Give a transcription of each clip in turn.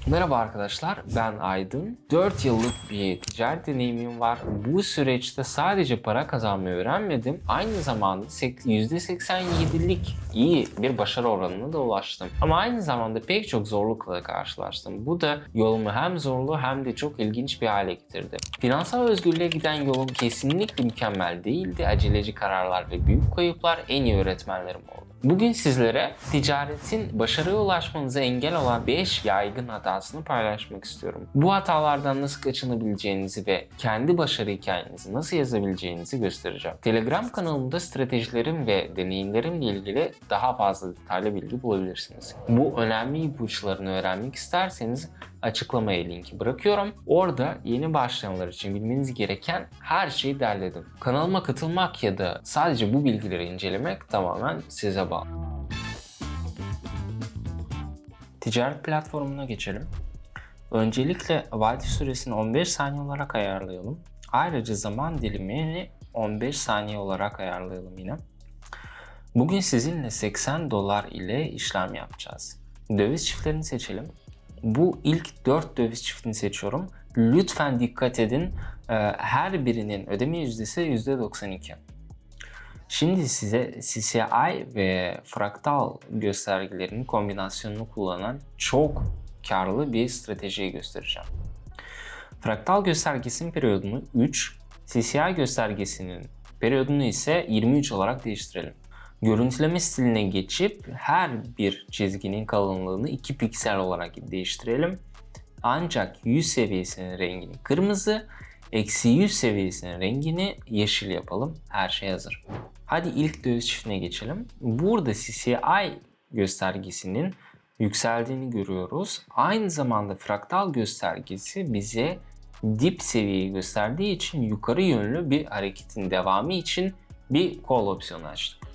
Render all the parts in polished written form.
Merhaba arkadaşlar, ben Aydın. 4 yıllık bir ticaret deneyimim var. Bu süreçte sadece para kazanmayı öğrenmedim. Aynı zamanda %87'lik iyi bir başarı oranına da ulaştım. Ama aynı zamanda pek çok zorlukla karşılaştım. Bu da yolumu hem zorlu hem de çok ilginç bir hale getirdi. Finansal özgürlüğe giden yolum kesinlikle mükemmel değildi. Aceleci kararlar ve büyük kayıplar en iyi öğretmenlerim oldu. Bugün sizlere ticaretin başarıya ulaşmanıza engel olan 5 yaygın hatasını paylaşmak istiyorum. Bu hatalardan nasıl kaçınabileceğinizi ve kendi başarı hikayenizi nasıl yazabileceğinizi göstereceğim. Telegram kanalımda stratejilerim ve deneyimlerimle ilgili daha fazla detaylı bilgi bulabilirsiniz. Bu önemli ipuçlarını öğrenmek isterseniz açıklamaya linki bırakıyorum. Orada yeni başlayanlar için bilmeniz gereken her şeyi derledim. Kanalıma katılmak ya da sadece bu bilgileri incelemek tamamen size bağlı. Ticaret platformuna geçelim. Öncelikle vadeli süresini 15 saniye olarak ayarlayalım. Ayrıca zaman dilimini 15 saniye olarak ayarlayalım yine. Bugün sizinle 80 dolar ile işlem yapacağız. Döviz çiftlerini seçelim. Bu ilk 4 döviz çiftini seçiyorum. Lütfen dikkat edin. Her birinin ödeme yüzdesi %92. Şimdi size CCI ve fraktal göstergelerinin kombinasyonunu kullanan çok karlı bir stratejiyi göstereceğim. Fraktal göstergesinin periyodunu 3, CCI göstergesinin periyodunu ise 23 olarak değiştirelim. Görüntüleme stiline geçip her bir çizginin kalınlığını 2 piksel olarak değiştirelim. Ancak 100 seviyesinin rengini kırmızı, eksi 100 seviyesinin rengini yeşil yapalım. Her şey hazır. Hadi ilk döviz çiftine geçelim. Burada CCI göstergesinin yükseldiğini görüyoruz. Aynı zamanda fraktal göstergesi bize dip seviyeyi gösterdiği için yukarı yönlü bir hareketin devamı için bir call opsiyonu açtık.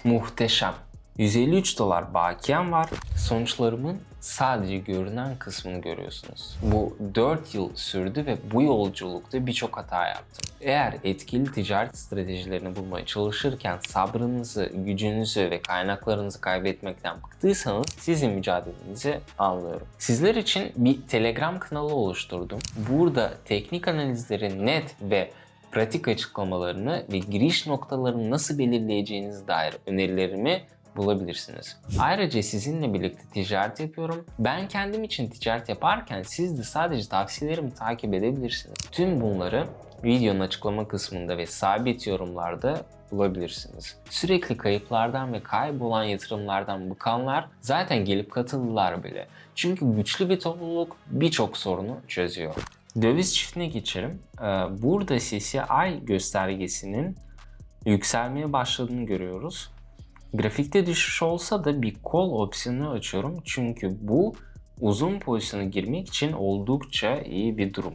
Muhteşem. 153 dolar bakiyem var. Sonuçlarımın sadece görünen kısmını görüyorsunuz. Bu 4 yıl sürdü ve bu yolculukta birçok hata yaptım. Eğer etkili ticaret stratejilerini bulmaya çalışırken sabrınızı, gücünüzü ve kaynaklarınızı kaybetmekten bıktıysanız sizin mücadelenizi anlıyorum. Sizler için bir Telegram kanalı oluşturdum. Burada teknik analizleri net ve pratik açıklamalarını ve giriş noktalarını nasıl belirleyeceğinize dair önerilerimi bulabilirsiniz. Ayrıca sizinle birlikte ticaret yapıyorum. Ben kendim için ticaret yaparken siz de sadece tavsiyelerimi takip edebilirsiniz. Tüm bunları videonun açıklama kısmında ve sabit yorumlarda bulabilirsiniz. Sürekli kayıplardan ve kaybolan yatırımlardan bıkanlar zaten gelip katıldılar bile. Çünkü güçlü bir topluluk birçok sorunu çözüyor. Döviz çiftine geçelim. Burada CCI göstergesinin yükselmeye başladığını görüyoruz. Grafikte düşüş olsa da bir call opsiyonu açıyorum. Çünkü bu uzun pozisyona girmek için oldukça iyi bir durum.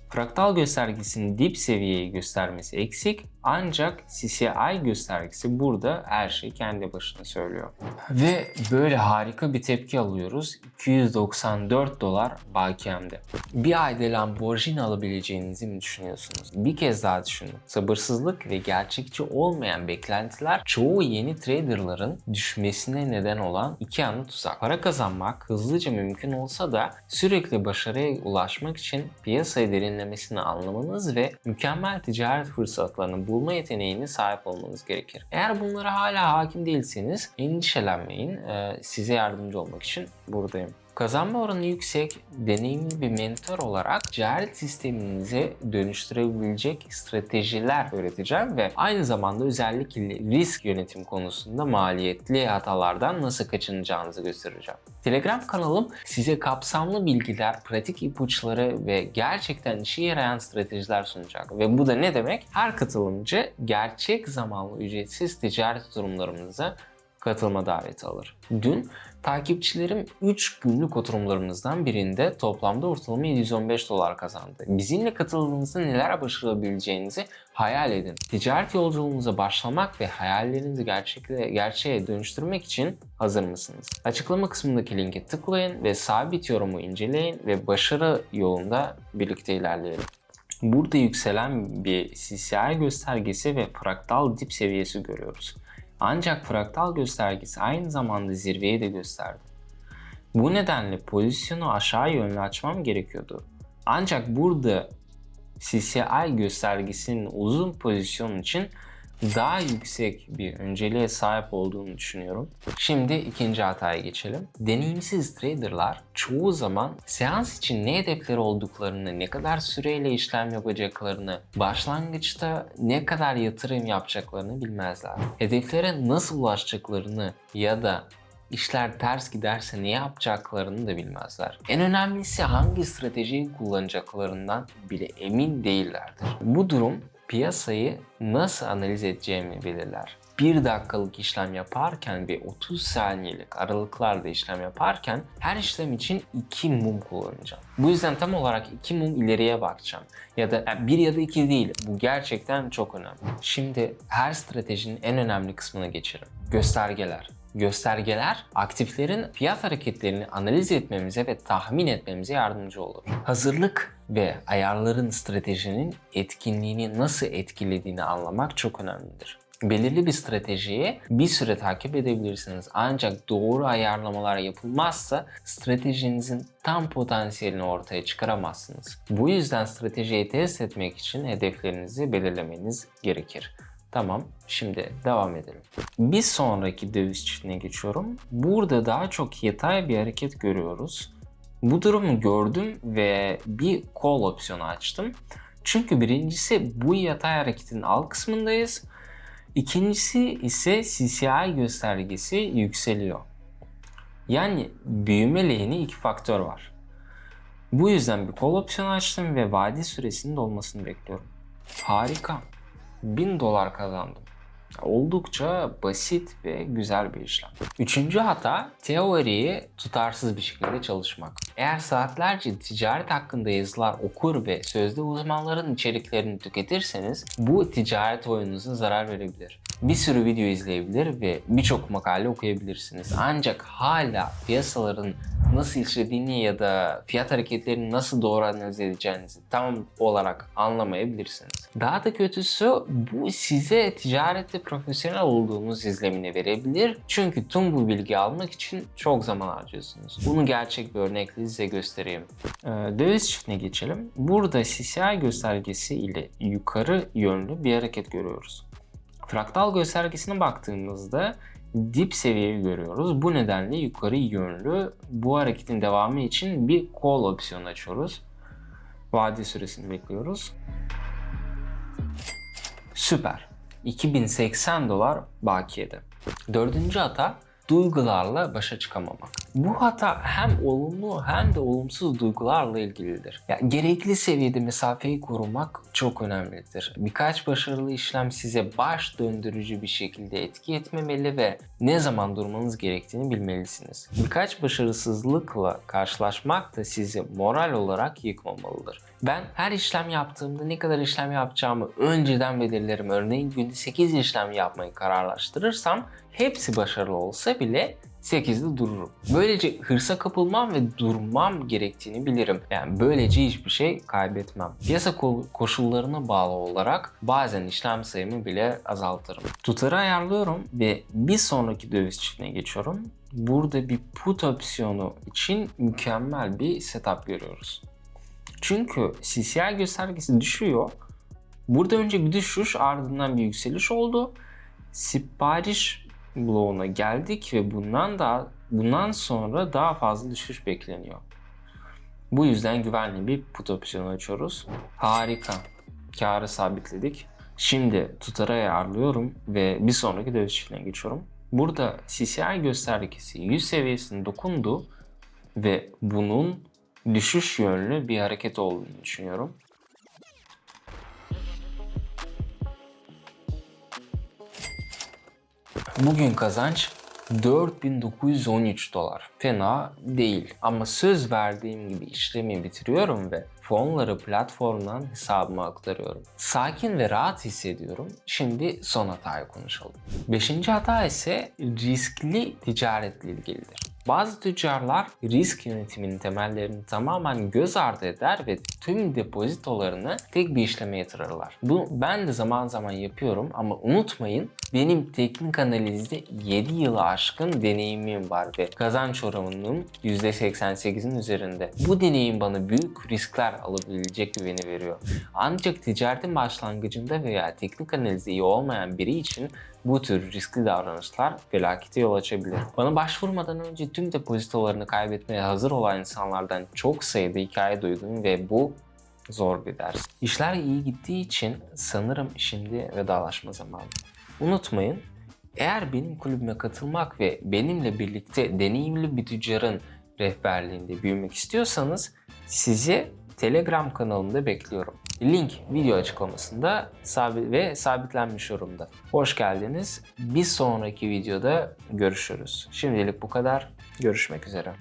Fraktal göstergesinin dip seviyeyi göstermesi eksik, ancak CCI göstergesi burada her şeyi kendi başına söylüyor. Ve böyle harika bir tepki alıyoruz. 294 dolar bakiyemde. Bir ayda Lamborghini alabileceğinizi mi düşünüyorsunuz? Bir kez daha düşünün. Sabırsızlık ve gerçekçi olmayan beklentiler çoğu yeni traderların düşmesine neden olan iki yanlı tuzak. Para kazanmak hızlıca mümkün olsa da sürekli başarıya ulaşmak için piyasayı derinlemesine anlamanız ve mükemmel ticaret fırsatlarını bulma yeteneğine sahip olmanız gerekir. Eğer bunlara hala hakim değilseniz endişelenmeyin. Size yardımcı olmak için buradayım. Kazanma oranı yüksek, deneyimli bir mentor olarak ticaret sisteminizi dönüştürebilecek stratejiler öğreteceğim ve aynı zamanda özellikle risk yönetim konusunda maliyetli hatalardan nasıl kaçınacağınızı göstereceğim. Telegram kanalım size kapsamlı bilgiler, pratik ipuçları ve gerçekten işe yarayan stratejiler sunacak. Ve bu da ne demek? Her katılımcı gerçek zamanlı ücretsiz ticaret oturumlarımıza katılma daveti alır. Dün takipçilerim 3 günlük oturumlarımızdan birinde toplamda ortalama 715 dolar kazandı. Bizimle katıldığınızda neler başarabileceğinizi hayal edin. Ticaret yolculuğunuza başlamak ve hayallerinizi gerçeğe dönüştürmek için hazır mısınız? Açıklama kısmındaki linke tıklayın ve sabit yorumu inceleyin ve başarı yolunda birlikte ilerleyelim. Burada yükselen bir CCI göstergesi ve fraktal dip seviyesi görüyoruz. Ancak fraktal göstergesi aynı zamanda zirveyi de gösterdi. Bu nedenle pozisyonu aşağı yönlü açmam gerekiyordu. Ancak burada CCI göstergesinin uzun pozisyon için daha yüksek bir önceliğe sahip olduğunu düşünüyorum. Şimdi ikinci hataya geçelim. Deneyimsiz traderlar çoğu zaman seans için ne hedefleri olduklarını, ne kadar süreyle işlem yapacaklarını, başlangıçta ne kadar yatırım yapacaklarını bilmezler. Hedeflere nasıl ulaşacaklarını ya da İşler ters giderse ne yapacaklarını da bilmezler. En önemlisi hangi stratejiyi kullanacaklarından bile emin değillerdir. Bu durum piyasayı nasıl analiz edeceğimi belirler. 1 dakikalık işlem yaparken ve 30 saniyelik aralıklarla işlem yaparken her işlem için 2 mum kullanacağım. Bu yüzden tam olarak 2 mum ileriye bakacağım. Ya da 1 ya da 2 değil. Bu gerçekten çok önemli. Şimdi her stratejinin en önemli kısmına geçelim. Göstergeler. Göstergeler, aktiflerin fiyat hareketlerini analiz etmemize ve tahmin etmemize yardımcı olur. Hazırlık ve ayarların stratejinin etkinliğini nasıl etkilediğini anlamak çok önemlidir. Belirli bir stratejiyi bir süre takip edebilirsiniz. Ancak doğru ayarlamalar yapılmazsa stratejinizin tam potansiyelini ortaya çıkaramazsınız. Bu yüzden stratejiyi test etmek için hedeflerinizi belirlemeniz gerekir. Tamam, şimdi devam edelim. Bir sonraki döviz çiftine geçiyorum. Burada daha çok yatay bir hareket görüyoruz. Bu durumu gördüm ve bir call opsiyonu açtım. Çünkü birincisi bu yatay hareketin alt kısmındayız. İkincisi ise CCI göstergesi yükseliyor. Yani büyüme lehine 2 faktör var. Bu yüzden bir call opsiyonu açtım ve vade süresinin dolmasını bekliyorum. Harika. $1000 kazandım. Oldukça basit ve güzel bir işlem. Üçüncü hata, teoriyi tutarsız bir şekilde çalışmak. Eğer saatlerce ticaret hakkında yazılar okur ve sözde uzmanların içeriklerini tüketirseniz bu ticaret oyununuza zarar verebilir. Bir sürü video izleyebilir ve birçok makale okuyabilirsiniz. Ancak hala piyasaların nasıl işlediğini ya da fiyat hareketlerini nasıl doğru analiz edeceğinizi tam olarak anlamayabilirsiniz. Daha da kötüsü bu size ticarette profesyonel olduğunuz izlemini verebilir. Çünkü tüm bu bilgi almak için çok zaman harcıyorsunuz. Bunu gerçek bir örnekle size göstereyim. Döviz çiftine geçelim. Burada CCI göstergesi ile yukarı yönlü bir hareket görüyoruz. Fraktal göstergesine baktığımızda dip seviyeyi görüyoruz. Bu nedenle yukarı yönlü bu hareketin devamı için bir call opsiyonu açıyoruz. Vade süresini bekliyoruz. Süper. $2080 bakiyede. Dördüncü hata, duygularla başa çıkamamak. Bu hata hem olumlu hem de olumsuz duygularla ilgilidir. Gerekli seviyede mesafeyi korumak çok önemlidir. Birkaç başarılı işlem size baş döndürücü bir şekilde etki etmemeli ve ne zaman durmanız gerektiğini bilmelisiniz. Birkaç başarısızlıkla karşılaşmak da sizi moral olarak yıkmamalıdır. Ben her işlem yaptığımda ne kadar işlem yapacağımı önceden belirlerim. Örneğin günde 8 işlem yapmayı kararlaştırırsam hepsi başarılı olsa bile 8'de dururum. Böylece hırsa kapılmam ve durmam gerektiğini bilirim. Böylece hiçbir şey kaybetmem. Piyasa koşullarına bağlı olarak bazen işlem sayımı bile azaltırım. Tutarı ayarlıyorum ve bir sonraki döviz çiftine geçiyorum. Burada bir put opsiyonu için mükemmel bir setup görüyoruz. Çünkü CCI göstergesi düşüyor. Burada önce bir düşüş, ardından bir yükseliş oldu. Sipariş bloğuna geldik ve bundan sonra daha fazla düşüş bekleniyor. Bu yüzden güvenli bir put opsiyonu açıyoruz. Harika. Karı sabitledik. Şimdi tutarı ayarlıyorum ve bir sonraki döviz çiftine geçiyorum. Burada CCI göstergesi 100 seviyesine dokundu ve bunun düşüş yönlü bir hareket olduğunu düşünüyorum. Bugün kazanç $4.913. Fena değil ama söz verdiğim gibi işlemi bitiriyorum ve fonları platformdan hesabıma aktarıyorum. Sakin ve rahat hissediyorum. Şimdi son hatayı konuşalım. Beşinci hata ise riskli ticaretle ilgilidir. Bazı tüccarlar risk yönetiminin temellerini tamamen göz ardı eder ve tüm depozitolarını tek bir işleme yatırırlar. Bu ben de zaman zaman yapıyorum ama unutmayın, benim teknik analizde 7 yılı aşkın deneyimim var ve kazanç oranının %88'in üzerinde. Bu deneyim bana büyük riskler alabilecek güveni veriyor. Ancak ticaretin başlangıcında veya teknik analizde iyi olmayan biri için bu tür riskli davranışlar felakete yol açabilir. Bana başvurmadan önce tüm depozitolarını kaybetmeye hazır olan insanlardan çok sayıda hikaye duydum ve bu zor bir ders. İşler iyi gittiği için sanırım şimdi vedalaşma zamanı. Unutmayın, eğer benim kulübüme katılmak ve benimle birlikte deneyimli bir tüccarın rehberliğinde büyümek istiyorsanız sizi Telegram kanalımda bekliyorum. Link video açıklamasında ve sabitlenmiş yorumda. Hoş geldiniz. Bir sonraki videoda görüşürüz. Şimdilik bu kadar. Görüşmek üzere.